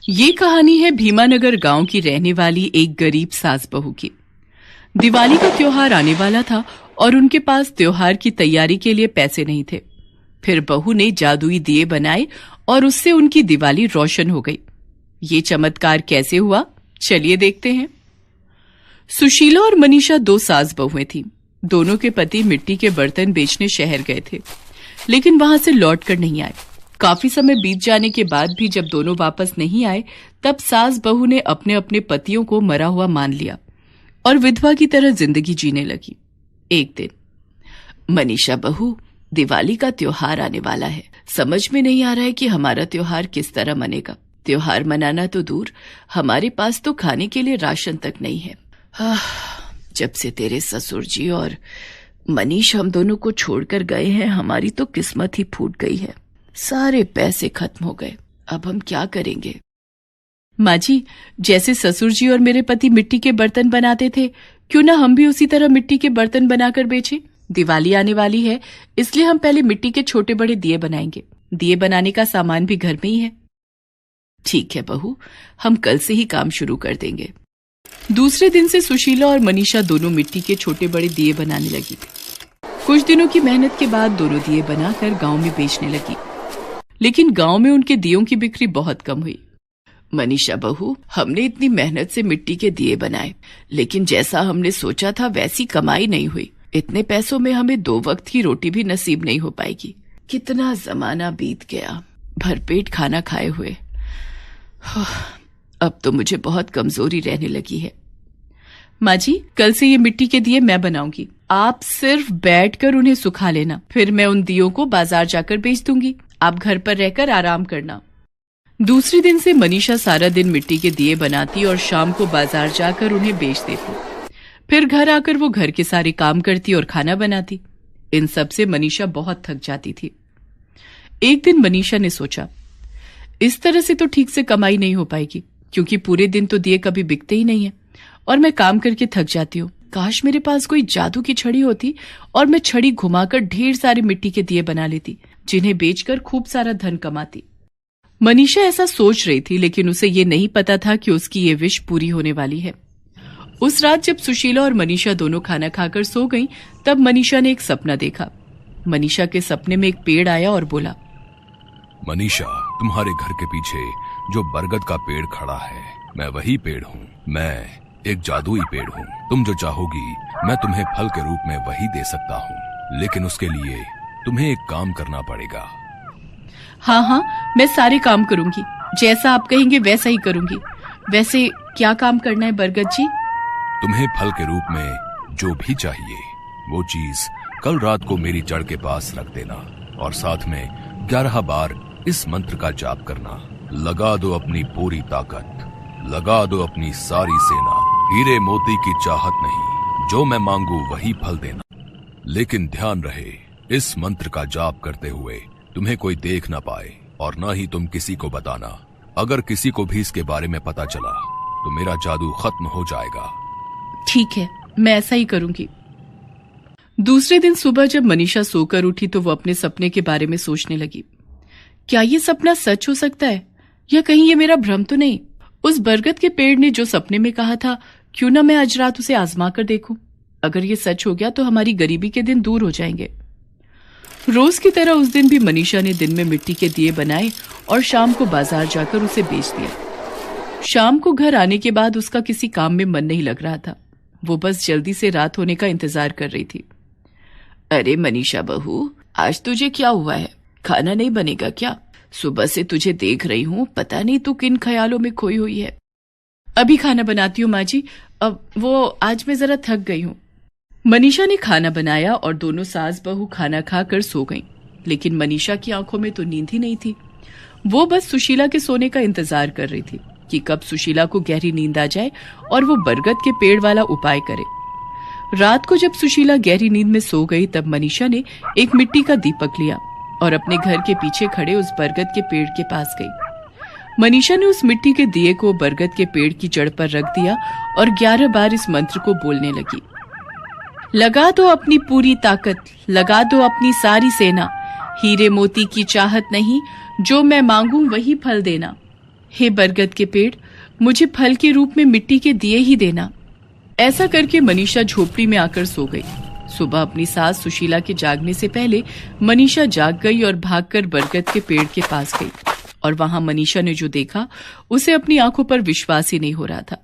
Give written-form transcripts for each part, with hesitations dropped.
ये कहानी है भीमानगर गांव की रहने वाली एक गरीब सास बहू की। दिवाली का त्योहार आने वाला था और उनके पास त्योहार की तैयारी के लिए पैसे नहीं थे। फिर बहू ने जादुई दिए बनाए और उससे उनकी दिवाली रोशन हो गई। ये चमत्कार कैसे हुआ, चलिए देखते हैं। सुशीला और मनीषा दो सास बहुएं थीं। दोनों के पति मिट्टी के बर्तन बेचने शहर गए थे, लेकिन वहां से लौट कर नहीं आए। काफी समय बीत जाने के बाद भी जब दोनों वापस नहीं आए, तब सास बहू ने अपने अपने पतियों को मरा हुआ मान लिया और विधवा की तरह जिंदगी जीने लगी। एक दिन, मनीषा बहू, दिवाली का त्योहार आने वाला है। समझ में नहीं आ रहा है कि हमारा त्योहार किस तरह मनेगा। त्योहार मनाना तो दूर, हमारे पास तो खाने के लिए राशन तक नहीं है। जब से तेरे ससुर जी और मनीष हम दोनों को छोड़कर गए हैं, हमारी तो किस्मत ही फूट गई है। सारे पैसे खत्म हो गए, अब हम क्या करेंगे? माँ जी, जैसे ससुर जी और मेरे पति मिट्टी के बर्तन बनाते थे, क्यों ना हम भी उसी तरह मिट्टी के बर्तन बनाकर बेचें? दिवाली आने वाली है, इसलिए हम पहले मिट्टी के छोटे बड़े दिए बनाएंगे। दिए बनाने का सामान भी घर में ही है। ठीक है बहू, हम कल से ही काम शुरू कर देंगे। दूसरे दिन से सुशीला और मनीषा दोनों मिट्टी के छोटे बड़े दिए बनाने लगी। कुछ दिनों की मेहनत के बाद दोनों दिए बनाकर गांव में बेचने लगी, लेकिन गांव में उनके दियों की बिक्री बहुत कम हुई। मनीषा बहू, हमने इतनी मेहनत से मिट्टी के दिए बनाए, लेकिन जैसा हमने सोचा था वैसी कमाई नहीं हुई। इतने पैसों में हमें 2 वक्त की रोटी भी नसीब नहीं हो पाएगी। कितना जमाना बीत गया भरपेट खाना खाए हुए। अब तो मुझे बहुत कमजोरी रहने लगी है। माँ जी, कल से ये मिट्टी के दिए मैं बनाऊंगी। आप सिर्फ बैठकर उन्हें सुखा लेना, फिर मैं उन दियों को बाजार जाकर बेच दूंगी। आप घर पर रहकर आराम करना। दूसरे दिन से मनीषा सारा दिन मिट्टी के दिए बनाती और शाम को बाजार जाकर उन्हें बेच देती। फिर घर आकर वो घर के सारे काम करती और खाना बनाती। इन सब से मनीषा बहुत थक जाती थी। एक दिन मनीषा ने सोचा, इस तरह से तो ठीक से कमाई नहीं हो पाएगी, क्योंकि पूरे दिन तो दिए कभी बिकते ही नहीं है और मैं काम करके थक जाती हूँ। काश मेरे पास कोई जादू की छड़ी होती और मैं छड़ी घुमाकर ढेर सारे मिट्टी के दिए बना लेती, जिन्हें बेचकर खूब सारा धन कमाती। मनीषा ऐसा सोच रही थी, लेकिन उसे ये नहीं पता था कि उसकी ये विश पूरी होने वाली है। उस रात जब सुशीला और मनीषा दोनों खाना खाकर सो गईं, तब मनीषा ने एक सपना देखा। मनीषा के सपने में एक पेड़ आया और बोला, मनीषा, तुम्हारे घर के पीछे जो बरगद का पेड़ खड़ा है, मैं वही पेड़ हूँ। मैं एक जादुई पेड़ हूँ। तुम जो चाहोगी मैं तुम्हें फल के रूप में वही दे सकता हूँ, लेकिन उसके लिए तुम्हें एक काम करना पड़ेगा। हाँ, मैं सारे काम करूंगी, जैसा आप कहेंगे वैसा ही करूंगी। वैसे क्या काम करना है बरगद जी? तुम्हें फल के रूप में जो भी चाहिए वो चीज कल रात को मेरी जड़ के पास रख देना और साथ में 11 बार इस मंत्र का जाप करना। लगा दो अपनी पूरी ताकत, लगा दो अपनी सारी सेना। हीरे मोती की चाहत नहीं, जो मैं मांगू वही फल देना। लेकिन ध्यान रहे, इस मंत्र का जाप करते हुए तुम्हें कोई देख ना पाए और ना ही तुम किसी को बताना। अगर किसी को भी इसके बारे में पता चला तो मेरा जादू खत्म हो जाएगा। ठीक है, मैं ऐसा ही करूंगी। दूसरे दिन सुबह जब मनीषा सोकर उठी तो वो अपने सपने के बारे में सोचने लगी। क्या ये सपना सच हो सकता है, या कहीं ये मेरा भ्रम तो नहीं? उस बरगद के पेड़ ने जो सपने में कहा था, क्यों ना मैं आज रात उसे आजमा कर देखूं। अगर ये सच हो गया तो हमारी गरीबी के दिन दूर हो जाएंगे। रोज की तरह उस दिन भी मनीषा ने दिन में मिट्टी के दिए बनाए और शाम को बाजार जाकर उसे बेच दिया। शाम को घर आने के बाद उसका किसी काम में मन नहीं लग रहा था। वो बस जल्दी से रात होने का इंतजार कर रही थी। अरे मनीषा बहू, आज तुझे क्या हुआ है? खाना नहीं बनेगा क्या? सुबह से तुझे देख रही हूँ, पता नहीं तू किन ख्यालों में खोई हुई है। अभी खाना बनाती हूँ माँ जी, अब वो आज मैं जरा थक गई हूँ। मनीषा ने खाना बनाया और दोनों सास बहू खाना खाकर सो गईं। लेकिन मनीषा की आंखों में तो नींद ही नहीं थी। वो बस सुशीला के सोने का इंतजार कर रही थी कि कब सुशीला को गहरी नींद आ जाए और वो बरगद के पेड़ वाला उपाय करे। रात को जब सुशीला गहरी नींद में सो गई, तब मनीषा ने एक मिट्टी का दीपक लिया और अपने घर के पीछे खड़े उस बरगद के पेड़ के पास गई। मनीषा ने उस मिट्टी के दिए को बरगद के पेड़ की जड़ पर रख दिया और 11 बार इस मंत्र को बोलने लगी। लगा दो अपनी पूरी ताकत, लगा दो अपनी सारी सेना। हीरे मोती की चाहत नहीं, जो मैं मांगू वही फल देना। हे बरगद के पेड़, मुझे फल के रूप में मिट्टी के दिए ही देना। ऐसा करके मनीषा झोपड़ी में आकर सो गई। सुबह अपनी सास सुशीला के जागने से पहले मनीषा जाग गई और भागकर बरगद के पेड़ के पास गई। और वहां मनीषा ने जो देखा उसे अपनी आंखों पर विश्वास ही नहीं हो रहा था।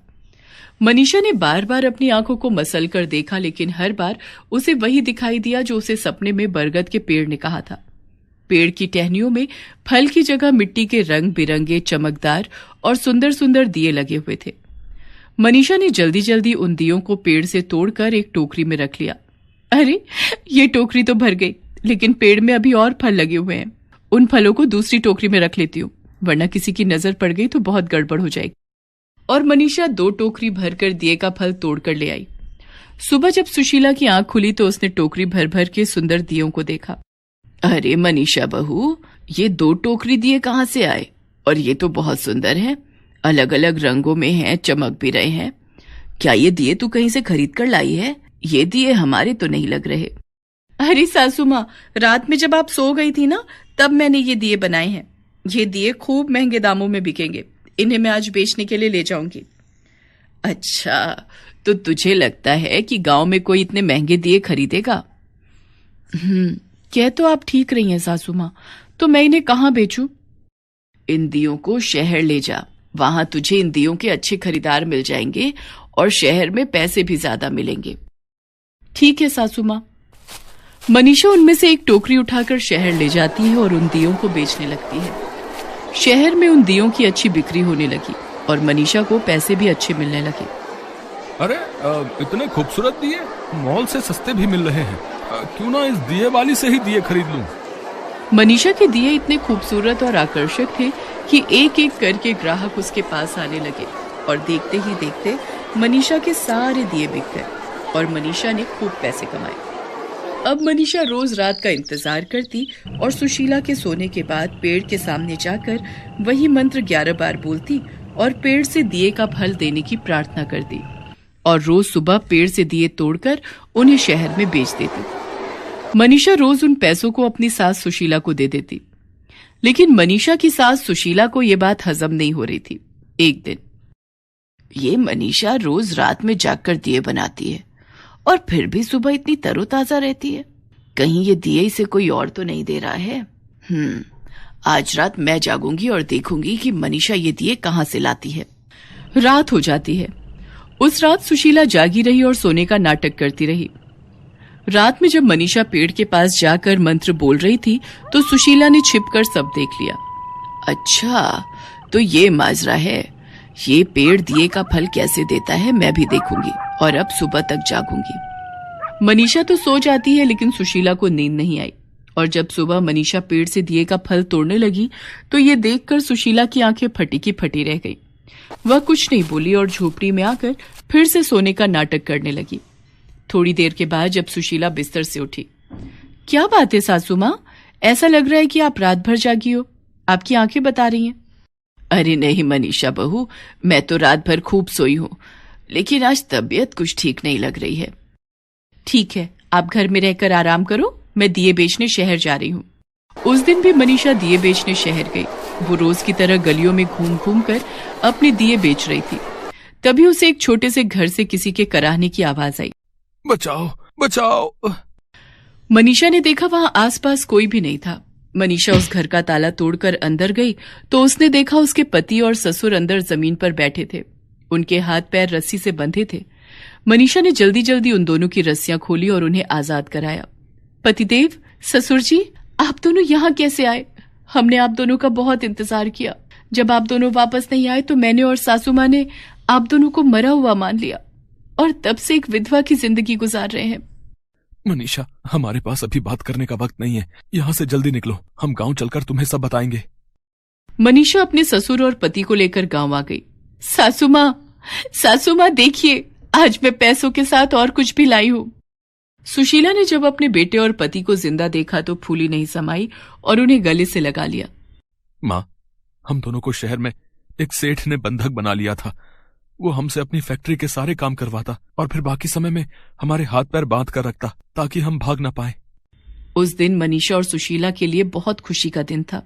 मनीषा ने बार बार अपनी आंखों को मसल कर देखा, लेकिन हर बार उसे वही दिखाई दिया जो उसे सपने में बरगद के पेड़ ने कहा था। पेड़ की टहनियों में फल की जगह मिट्टी के रंग बिरंगे, चमकदार और सुंदर सुंदर दिए लगे हुए थे। मनीषा ने जल्दी जल्दी उन दियों को पेड़ से तोड़कर एक टोकरी में रख लिया। अरे, ये टोकरी तो भर गई, लेकिन पेड़ में अभी और फल लगे हुए हैं। उन फलों को दूसरी टोकरी में रख लेती हूँ, वरना किसी की नजर पड़ गई तो बहुत गड़बड़ हो जाएगी। और मनीषा 2 टोकरी भरकर दिए का फल तोड़कर ले आई। सुबह जब सुशीला की आंख खुली तो उसने टोकरी भर भर के सुंदर दियों को देखा। अरे मनीषा बहू, ये 2 टोकरी दिए कहाँ से आए? और ये तो बहुत सुंदर हैं, अलग अलग रंगों में हैं, चमक भी रहे हैं। क्या ये दिए तू कहीं से खरीद कर लाई है? ये दिए हमारे तो नहीं लग रहे। अरे सासू माँ, रात में जब आप सो गई थी ना, तब मैंने ये दिए बनाए हैं। ये दिए खूब महंगे दामों में बिकेंगे, इन्हें मैं आज बेचने के लिए ले जाऊंगी। अच्छा, तो तुझे लगता है कि गांव में कोई इतने महंगे दिए खरीदेगा? कह तो आप ठीक रही हैं सासू माँ, तो मैं इन्हें कहाँ बेचूं? इन दियों को शहर ले जा, वहां तुझे इन दियों के अच्छे खरीदार मिल जाएंगे और शहर में पैसे भी ज्यादा मिलेंगे। ठीक है सासू माँ। मनीषा उनमें से एक टोकरी उठाकर शहर ले जाती है और उन दियों को बेचने लगती है। शहर में उन दियों की अच्छी बिक्री होने लगी और मनीषा को पैसे भी अच्छे मिलने लगे। अरे इतने खूबसूरत दिए मॉल से सस्ते भी मिल रहे हैं, क्यों ना इस दिए वाली से ही दिए खरीद लूं। मनीषा के दिए इतने खूबसूरत और आकर्षक थे कि एक एक करके ग्राहक उसके पास आने लगे और देखते ही देखते मनीषा के सारे दिए बिक गए और मनीषा ने खूब पैसे कमाए। अब मनीषा रोज रात का इंतजार करती और सुशीला के सोने के बाद पेड़ के सामने जाकर वही मंत्र 11 बार बोलती और पेड़ से दिए का फल देने की प्रार्थना करती और रोज सुबह पेड़ से दिए तोड़कर उन्हें शहर में बेच देती। मनीषा रोज उन पैसों को अपनी सास सुशीला को दे देती, लेकिन मनीषा की सास सुशीला को यह बात हजम नहीं हो रही थी। एक दिन, ये मनीषा रोज रात में जागकर दिए बनाती है और फिर भी सुबह इतनी तरोताजा रहती है। कहीं ये दिए इसे कोई और तो नहीं दे रहा है। आज रात मैं जागूंगी और देखूंगी कि मनीषा ये दिए कहां से लाती है। रात हो जाती है। उस रात सुशीला जागी रही और सोने का नाटक करती रही। रात में जब मनीषा पेड़ के पास जाकर मंत्र बोल रही थी तो सुशीला ने छिपकर सब देख लिया। अच्छा, तो ये माजरा है। ये पेड़ दिए का फल कैसे देता है मैं भी देखूंगी और अब सुबह तक जागूंगी। मनीषा तो सो जाती है, लेकिन सुशीला को नींद नहीं आई और जब सुबह मनीषा पेड़ से दिए का फल तोड़ने लगी तो ये देखकर सुशीला की आंखें फटी की फटी रह गई। वह कुछ नहीं बोली और झोपड़ी में आकर फिर से सोने का नाटक करने लगी। थोड़ी देर के बाद जब सुशीला बिस्तर से उठी, क्या बात है सासू माँ, ऐसा लग रहा है कि आप रात भर जागी हो, आपकी आंखें बता रही हैं। अरे नहीं मनीषा बहू, मैं तो रात भर खूब सोई हूँ, लेकिन आज तबीयत कुछ ठीक नहीं लग रही है। ठीक है, आप घर में रहकर आराम करो, मैं दिए बेचने शहर जा रही हूँ। उस दिन भी मनीषा दिए बेचने शहर गई। वो रोज की तरह गलियों में घूम घूम कर अपने दिए बेच रही थी। तभी उसे एक छोटे से घर से किसी के कराहने की आवाज आई। बचाओ बचाओ। मनीषा ने देखा वहां आसपास कोई भी नहीं था। मनीषा उस घर का ताला तोड़कर अंदर गई तो उसने देखा उसके पति और ससुर अंदर जमीन पर बैठे थे। उनके हाथ पैर रस्सी से बंधे थे। मनीषा ने जल्दी जल्दी उन दोनों की रस्सियां खोली और उन्हें आजाद कराया। पतिदेव, ससुर जी, आप दोनों यहाँ कैसे आए? हमने आप दोनों का बहुत इंतजार किया। जब आप दोनों वापस नहीं आए तो मैंने और सासू माँ ने आप दोनों को मरा हुआ मान लिया और तब से एक विधवा की जिंदगी गुजार रहे हैं। मनीषा, हमारे पास अभी बात करने का वक्त नहीं है, यहाँ से जल्दी निकलो, हम गांव चलकर तुम्हें सब बताएंगे। मनीषा अपने ससुर और पति को लेकर गांव आ गई। सासू माँ देखिए, आज मैं पैसों के साथ और कुछ भी लाई हूँ। सुशीला ने जब अपने बेटे और पति को जिंदा देखा तो फूली नहीं समाई और उन्हें गले से लगा लिया। माँ, हम दोनों को शहर में एक सेठ ने बंधक बना लिया था। वो हमसे अपनी फैक्ट्री के सारे काम करवाता और फिर बाकी समय में हमारे हाथ पैर बांध कर रखता ताकि हम भाग ना पाए। उस दिन मनीषा और सुशीला के लिए बहुत खुशी का दिन था।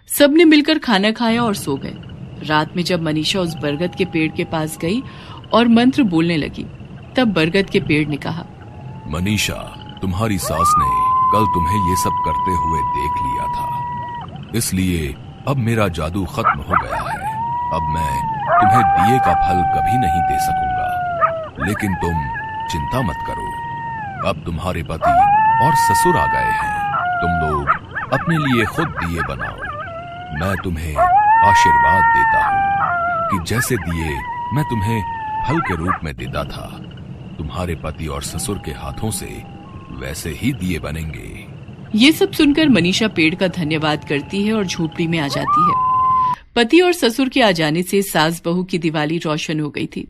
सबने मिलकर खाना खाया और सो गए। रात में जब मनीषा उस बरगद के पेड़ के पास गई और मंत्र बोलने लगी, तब बरगद के पेड़ ने कहा, मनीषा, तुम्हारी सास ने कल तुम्हें ये सब करते हुए देख लिया था, इसलिए अब मेरा जादू खत्म हो गया है। अब मैं तुम्हें दिए का फल कभी नहीं दे सकूंगा, लेकिन तुम चिंता मत करो। अब तुम्हारे पति और ससुर आ गए हैं, तुम लोग अपने लिए खुद दिए बनाओ। मैं तुम्हें आशीर्वाद देता हूँ कि जैसे दिए मैं तुम्हें फल के रूप में देता था, तुम्हारे पति और ससुर के हाथों से वैसे ही दिए बनेंगे। ये सब सुनकर मनीषा पेड़ का धन्यवाद करती है और झोपड़ी में आ जाती है। पति और ससुर के आ जाने से सास बहू की दिवाली रोशन हो गई थी।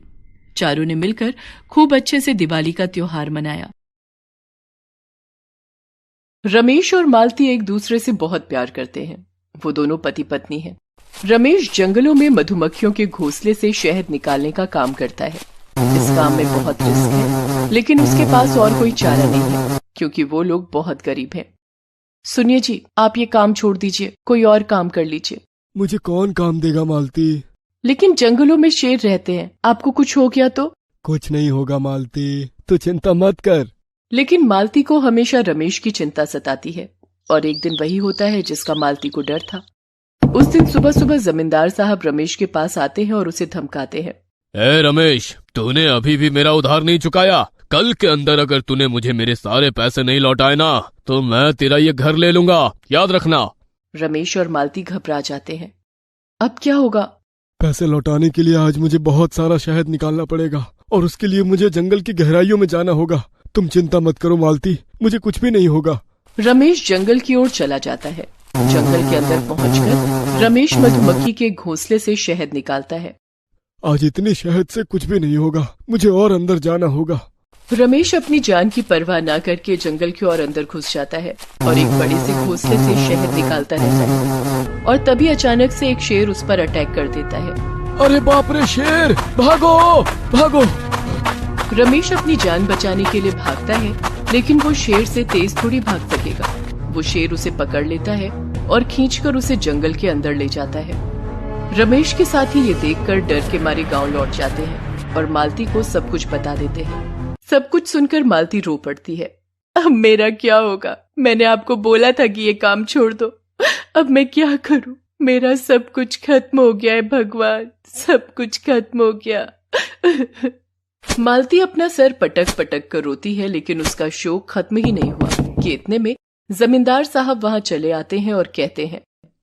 चारों ने मिलकर खूब अच्छे से दिवाली का त्योहार मनाया। रमेश और मालती एक दूसरे से बहुत प्यार करते हैं। वो दोनों पति पत्नी हैं। रमेश जंगलों में मधुमक्खियों के घोंसले से शहद निकालने का काम करता है। इस काम में बहुत रिस्क है, लेकिन उसके पास और कोई चारा नहीं है, क्योंकि वो लोग बहुत गरीब हैं। सुनिए जी, आप ये काम छोड़ दीजिए, कोई और काम कर लीजिए। मुझे कौन काम देगा मालती? लेकिन जंगलों में शेर रहते हैं, आपको कुछ हो गया तो? कुछ नहीं होगा मालती, तू चिंता मत कर। लेकिन मालती को हमेशा रमेश की चिंता सताती है, और एक दिन वही होता है जिसका मालती को डर था। उस दिन सुबह सुबह जमींदार साहब रमेश के पास आते हैं और उसे धमकाते हैं। ए रमेश, तूने अभी भी मेरा उधार नहीं चुकाया। कल के अंदर अगर तूने मुझे मेरे सारे पैसे नहीं लौटाए ना, तो मैं तेरा ये घर ले लूंगा, याद रखना। रमेश और मालती घबरा जाते हैं। अब क्या होगा? पैसे लौटाने के लिए आज मुझे बहुत सारा शहद निकालना पड़ेगा, और उसके लिए मुझे जंगल की गहराइयों में जाना होगा। तुम चिंता मत करो मालती, मुझे कुछ भी नहीं होगा। रमेश जंगल की ओर चला जाता है। जंगल के अंदर पहुंचकर रमेश मधुमक्खी के घोंसले से शहद निकालता है। आज इतनी शहद से कुछ भी नहीं होगा, मुझे और अंदर जाना होगा। रमेश अपनी जान की परवाह न करके जंगल की ओर अंदर घुस जाता है और एक बड़े से घोंसले से शहद निकालता रहता है। और तभी अचानक से एक शेर उस पर अटैक कर देता है। अरे बाप रे, शेर! भागो भागो! रमेश अपनी जान बचाने के लिए भागता है, लेकिन वो शेर से तेज थोड़ी भाग सकेगा। वो शेर उसे पकड़ लेता है और खींचकर उसे जंगल के अंदर ले जाता है। रमेश के साथी ये देखकर डर के मारे गांव लौट जाते हैं और मालती को सब कुछ बता देते हैं। सब कुछ सुनकर मालती रो पड़ती है। अब मेरा क्या होगा? मैंने आपको बोला था कि ये काम छोड़ दो। अब मैं क्या करूं? मेरा सब कुछ खत्म हो गया है भगवान, सब कुछ खत्म हो गया। मालती अपना सर पटक पटक कर रोती है, लेकिन उसका शोक खत्म ही नहीं हुआ कि इतने में जमींदार साहब वहां चले आते हैं और कहते हैं,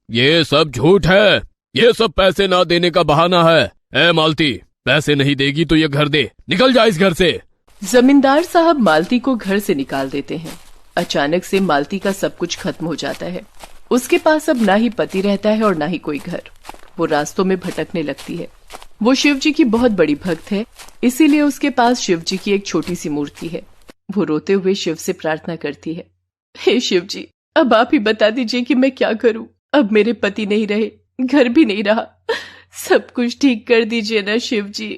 ये सब झूठ है, ये सब पैसे ना देने का बहाना है। ए मालती, पैसे नहीं देगी तो ये घर दे, निकल जा इस घर से। जमींदार साहब मालती को घर से निकाल देते हैं। अचानक से मालती का सब कुछ खत्म हो जाता है। उसके पास अब ना ही पति रहता है और ना ही कोई घर। वो रास्तों में भटकने लगती है। वो शिव जी की बहुत बड़ी भक्त है, इसीलिए उसके पास शिव जी की एक छोटी सी मूर्ति है। वो रोते हुए शिव से प्रार्थना करती है, हे शिव जी, अब आप ही बता दीजिए कि मैं क्या करूं। अब मेरे पति नहीं रहे, घर भी नहीं रहा, सब कुछ ठीक कर दीजिए ना शिव जी।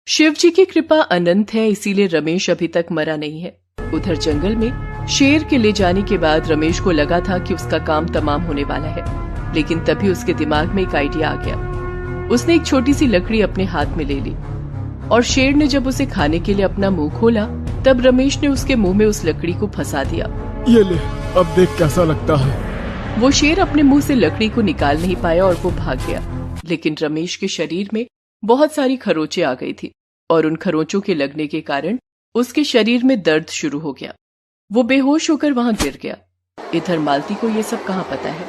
शिव जी की कृपा अनंत है, इसीलिए रमेश अभी तक मरा नहीं है। उधर जंगल में शेर के ले जाने के बाद रमेश को लगा था कि उसका काम तमाम होने वाला है, लेकिन तभी उसके दिमाग में एक आइडिया आ गया। उसने एक छोटी सी लकड़ी अपने हाथ में ले ली और शेर ने जब उसे खाने के लिए अपना मुंह खोला, तब रमेश ने उसके मुंह में उस लकड़ी को फंसा दिया। ये ले, अब देख कैसा लगता है। वो शेर अपने मुंह से लकड़ी को निकाल नहीं पाया और वो भाग गया, लेकिन रमेश के शरीर में बहुत सारी खरोंचें आ गई थी और उन खरोंचों के लगने के कारण उसके शरीर में दर्द शुरू हो गया। वो बेहोश होकर वहां गिर गया। इधर मालती को ये सब कहाँ पता है।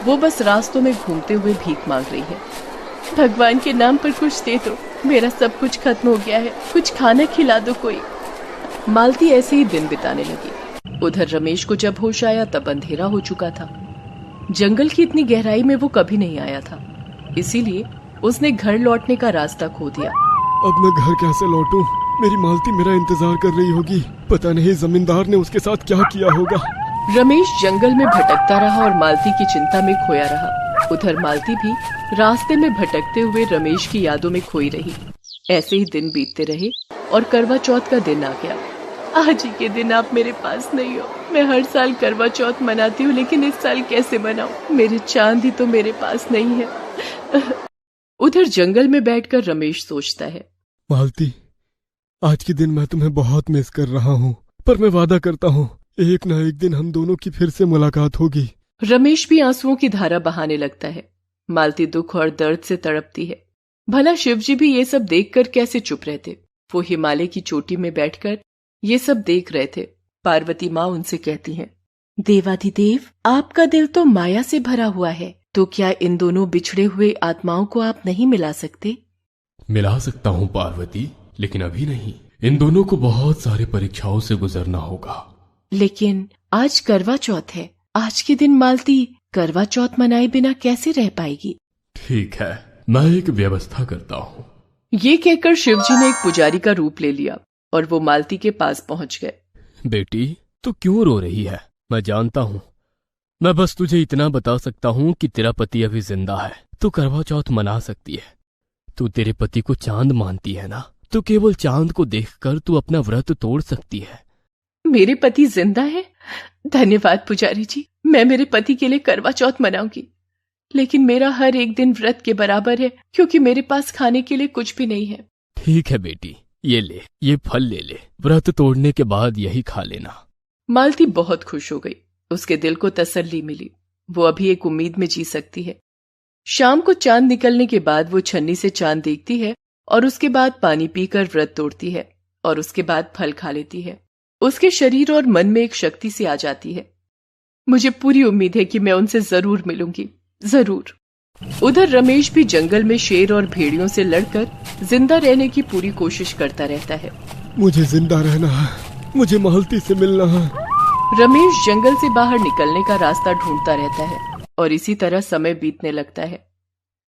वो बस रास्तों में घूमते हुए भीख मांग रही है। भगवान के नाम पर कुछ दे दो, मेरा सब कुछ खत्म हो गया है, कुछ खाना खिला दो कोई। मालती ऐसे ही दिन बिताने लगी। उधर रमेश को जब होश आया तब अंधेरा हो चुका था। जंगल की इतनी गहराई में वो कभी नहीं आया था, इसीलिए उसने घर लौटने का रास्ता खो दिया। अब मैं घर कैसे लौटूं? मेरी मालती मेरा इंतजार कर रही होगी। पता नहीं जमींदार ने उसके साथ क्या किया होगा। रमेश जंगल में भटकता रहा और मालती की चिंता में खोया रहा। उधर मालती भी रास्ते में भटकते हुए रमेश की यादों में खोई रही। ऐसे ही दिन बीतते रहे और करवा चौथ का दिन आ गया। आज ही के दिन आप मेरे पास नहीं हो। मैं हर साल करवा चौथ मनाती हूँ, लेकिन इस साल कैसे मनाऊं? मेरे चांद ही तो मेरे पास नहीं है। उधर जंगल में बैठकर रमेश सोचता है, मालती, आज के दिन मैं तुम्हें बहुत मिस कर रहा हूँ, पर मैं वादा करता हूँ एक ना एक दिन हम दोनों की फिर से मुलाकात होगी। रमेश भी आंसुओं की धारा बहाने लगता है। मालती दुख और दर्द से तड़पती है। भला शिवजी भी ये सब देखकर कैसे चुप रहते? वो हिमालय की चोटी में बैठकर ये सब देख रहे थे। पार्वती माँ उनसे कहती हैं, देवाधिदेव, आपका दिल तो माया से भरा हुआ है, तो क्या इन दोनों बिछड़े हुए आत्माओं को आप नहीं मिला सकते? मिला सकता हूँ पार्वती, लेकिन अभी नहीं। इन दोनों को बहुत सारे परीक्षाओं से गुजरना होगा। लेकिन आज करवा चौथ है। आज के दिन मालती करवा चौथ मनाए बिना कैसे रह पाएगी? ठीक है, मैं एक व्यवस्था करता हूँ। ये कहकर शिवजी ने एक पुजारी का रूप ले लिया और वो मालती के पास पहुंच गए। बेटी, तू क्यों रो रही है? मैं जानता हूँ। मैं बस तुझे इतना बता सकता हूँ कि तेरा पति अभी जिंदा है। तू करवा चौथ मना सकती है। तू तेरे पति को चांद मानती है ना? तो केवल चांद को देखकर तू अपना व्रत तोड़ सकती है। मेरे पति जिंदा है? धन्यवाद पुजारी जी, मैं मेरे पति के लिए करवा चौथ मनाऊंगी। लेकिन मेरा हर एक दिन व्रत के बराबर है, क्योंकि मेरे पास खाने के लिए कुछ भी नहीं है। ठीक है बेटी, ये ले, ये फल ले ले। व्रत तोड़ने के बाद यही खा लेना। मालती बहुत खुश हो गई। उसके दिल को तसल्ली मिली। वो अभी एक उम्मीद में जी सकती है। शाम को चांद निकलने के बाद वो छन्नी से चांद देखती है और उसके बाद पानी पीकर व्रत तोड़ती है और उसके बाद फल खा लेती है। उसके शरीर और मन में एक शक्ति सी आ जाती है। मुझे पूरी उम्मीद है कि मैं उनसे जरूर मिलूंगी, जरूर। उधर रमेश भी जंगल में शेर और भेड़ियों से लड़कर जिंदा रहने की पूरी कोशिश करता रहता है। मुझे जिंदा रहना है, मुझे मालती से मिलना है। रमेश जंगल से बाहर निकलने का रास्ता ढूंढता रहता है और इसी तरह समय बीतने लगता है।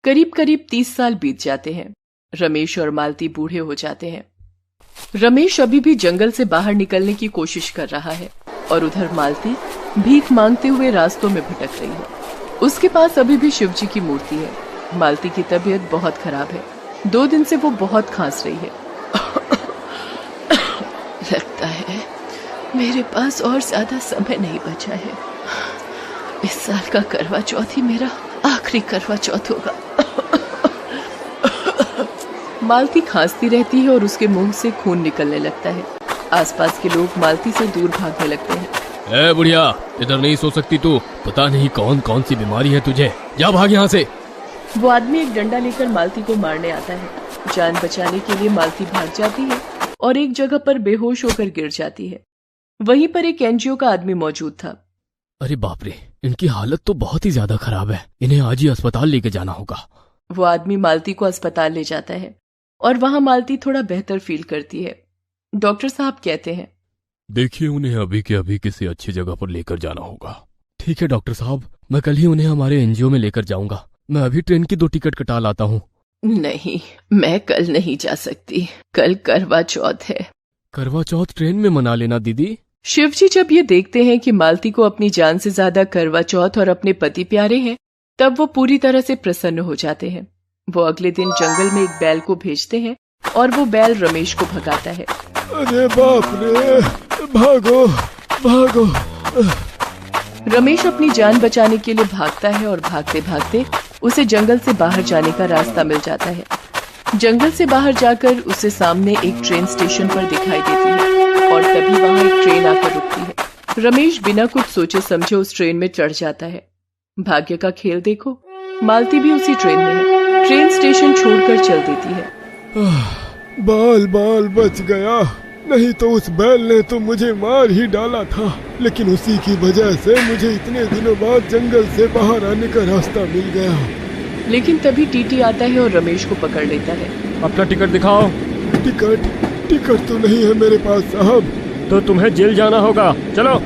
करीब करीब 30 साल बीत जाते हैं। रमेश और मालती बूढ़े हो जाते हैं। रमेश अभी भी जंगल से बाहर निकलने की कोशिश कर रहा है और उधर मालती भीख मांगते हुए रास्तों में भटक रही है। उसके पास अभी भी शिवजी की मूर्ति है। मालती की तबीयत बहुत खराब है। 2 दिन से वो बहुत खांस रही है। लगता है मेरे पास और ज्यादा समय नहीं बचा है। इस साल का करवा चौथ ही मेरा आखिरी करवा चौथ होगा। मालती खांसती रहती है और उसके मुंह से खून निकलने लगता है। आसपास के लोग मालती से दूर भागने लगते हैं। ए बुढ़िया, इधर नहीं सो सकती तू। पता नहीं कौन कौन सी बीमारी है तुझे। जा भाग यहाँ से। वो आदमी एक डंडा लेकर मालती को मारने आता है। जान बचाने के लिए मालती भाग जाती है और एक जगह पर बेहोश होकर गिर जाती है। वहीं पर एक एनजीओ का आदमी मौजूद था। अरे बाप रे, इनकी हालत तो बहुत ही ज्यादा खराब है। इन्हें आज ही अस्पताल लेके जाना होगा। वो आदमी मालती को अस्पताल ले जाता है और वहां मालती थोड़ा बेहतर फील करती है। डॉक्टर साहब कहते हैं, देखिए, उन्हें अभी के अभी किसी अच्छी जगह पर लेकर जाना होगा। ठीक है डॉक्टर साहब, मैं कल ही उन्हें हमारे एनजीओ में लेकर जाऊंगा। मैं अभी ट्रेन की 2 टिकट कटा लाता हूँ। नहीं, मैं कल नहीं जा सकती। कल करवा चौथ है। करवा चौथ ट्रेन में मना लेना दीदी। शिवजी जब ये देखते हैं कि मालती को अपनी जान से ज्यादा करवा चौथ और अपने पति प्यारे हैं, तब वो पूरी तरह से प्रसन्न हो जाते हैं। वो अगले दिन जंगल में एक बैल को भेजते हैं और वो बैल रमेश को भगाता है। अरे बाप रे, भागो भागो। रमेश अपनी जान बचाने के लिए भागता है और भागते भागते उसे जंगल से बाहर जाने का रास्ता मिल जाता है। जंगल से बाहर जाकर उसे सामने एक ट्रेन स्टेशन पर दिखाई देती है और तभी वहां एक ट्रेन आकर रुकती है। रमेश बिना कुछ सोचे समझे उस ट्रेन में चढ़ जाता है। भाग्य का खेल देखो, मालती भी उसी ट्रेन में है। ट्रेन स्टेशन छोड़कर चल देती है। बाल बाल बच गया, नहीं तो उस बैल ने तो मुझे मार ही डाला था। लेकिन उसी की वजह से मुझे इतने दिनों बाद जंगल से बाहर आने का रास्ता मिल गया। लेकिन तभी टीटी आता है और रमेश को पकड़ लेता है। अपना टिकट दिखाओ। टिकट तो नहीं है मेरे पास साहब। तो तुम्हें जेल जाना होगा, चलो।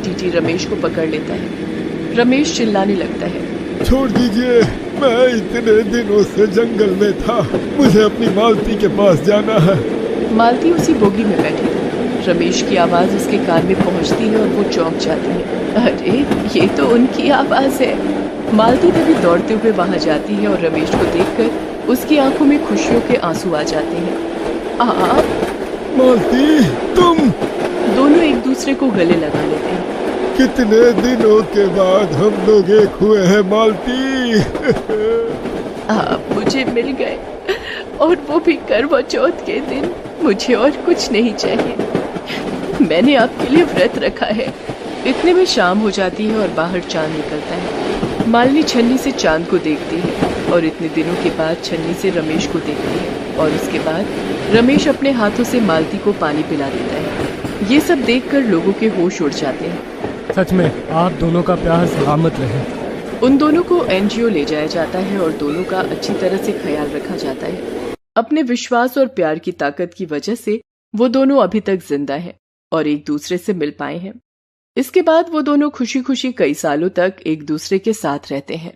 टीटी रमेश को पकड़ लेता है। रमेश चिल्लाने लगता है, छोड़ दीजिए, मैं इतने दिनों से जंगल में था। मुझे अपनी मालती के पास जाना है। मालती उसी बोगी में बैठी थी। रमेश की आवाज उसके कान में पहुंचती है और वो चौंक जाती है। अरे, ये तो उनकी आवाज है। मालती तभी दौड़ते हुए वहां जाती है और रमेश को देखकर उसकी आंखों में खुशियों के आंसू आ जाते हैं। आप? मालती, तुम? दूसरे को गले लगा लेते हैं। कितने दिनों के बाद हम लोग एक हुए हैं मालती। आप मुझे मिल गए, और वो भी करवा चौथ के दिन। मुझे और कुछ नहीं चाहिए। मैंने आपके लिए व्रत रखा है। इतने में शाम हो जाती है और बाहर चांद निकलता है। मालिनी छन्नी से चांद को देखती है और इतने दिनों के बाद छन्नी से रमेश को देखती है, और उसके बाद रमेश अपने हाथों से मालती को पानी पिला देता है। ये सब देखकर लोगों के होश उड़ जाते हैं। सच में आप दोनों का प्यार सलामत रहे। उन दोनों को एनजीओ ले जाया जाता है और दोनों का अच्छी तरह से ख्याल रखा जाता है। अपने विश्वास और प्यार की ताकत की वजह से वो दोनों अभी तक जिंदा हैं और एक दूसरे से मिल पाए हैं। इसके बाद वो दोनों खुशी खुशी कई सालों तक एक दूसरे के साथ रहते हैं।